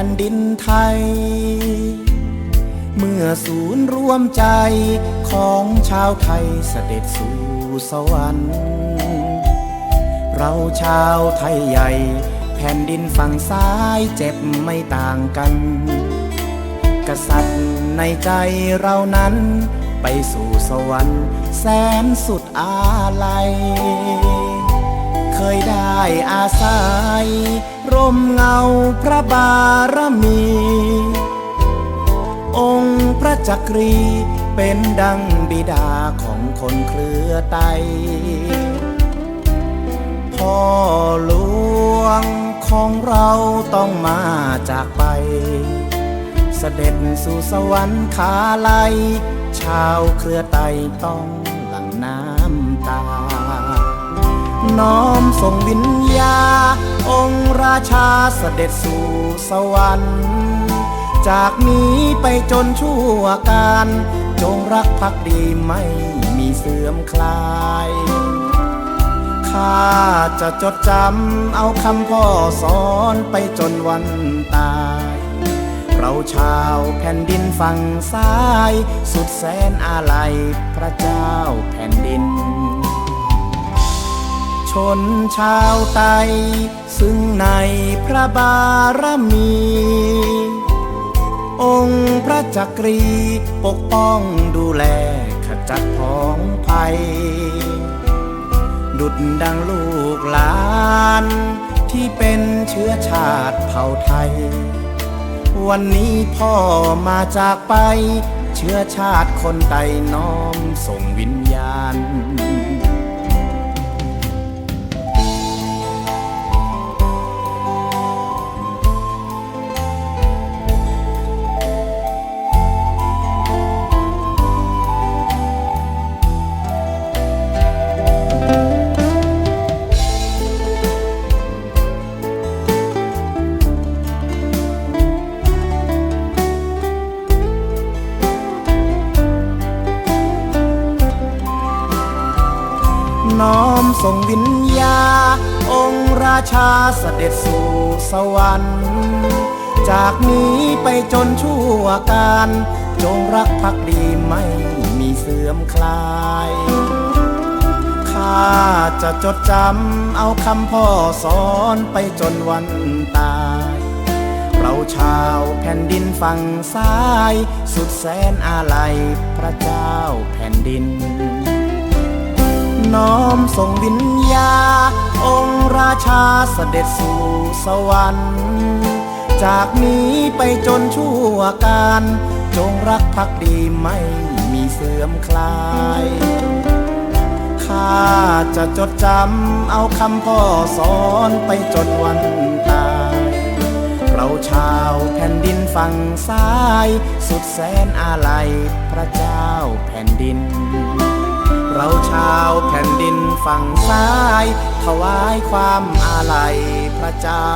นดินไทยเมื่อศูนย์รวมใจของชาวไทยเสด็จสู่สวรรค์เราชาวไทยใหญ่แผ่นดินฝั่งซ้ายเจ็บไม่ต่างกันกษัตริย์ในใจเรานั้นไปสู่สวรรค์แสนสุดอาลัยเคยได้อาศัยร่มเงาพระบารมีองค์พระจักรีเป็นดังบิดาของคนเครือไตพ่อหลวงของเราต้องมาจากไปเสด็จสู่สวรรค์ขาลัยชาวเครือไตต้องหลั่งน้ำตาน้อมส่งวิญญาองค์ราชาเสด็จสู่สวรรค์จากนี้ไปจนชั่วการจงรักภักดีไม่มีเสื่อมคลายข้าจะจดจำเอาคำพ่อสอนไปจนวันตายเราชาวแผ่นดินฝั่งซ้ายสุดแสนอาลัยพระเจ้าแผ่นดินชนชาวไตซึ่งในพระบารมีองค์พระจักรีปกป้องดูแลขจัดพ้องภัยดุจดังลูกหลานที่เป็นเชื้อชาติเผ่าไทยวันนี้พ่อมาจากไปเชื้อชาติคนไทยน้อมส่งวิญญาณน้อมส่งวิญญาองค์ราชาเสด็จสู่สวรรค์จากนี้ไปจนชั่วการจงรักภักดีไม่มีเสื่อมคลายข้าจะจดจำเอาคำพ่อสอนไปจนวันตายเราชาวแผ่นดินฝั่งซ้ายสุดแสนอาลัยพระเจ้าแผ่นดินน้อมส่งวิญญาองค์ราชาเสด็จสู่สวรรค์จากนี้ไปจนชั่วการจงรักภักดีไม่มีเสื่อมคลายข้าจะจดจำเอาคำพ่อสอนไปจนวันตายเราชาวแผ่นดินฝั่งซ้ายสุดแสนอาลัยพระเจ้าแผ่นดินเราชาวแผ่นดินฝั่งซ้ายถวายความอาลัยพระเจ้า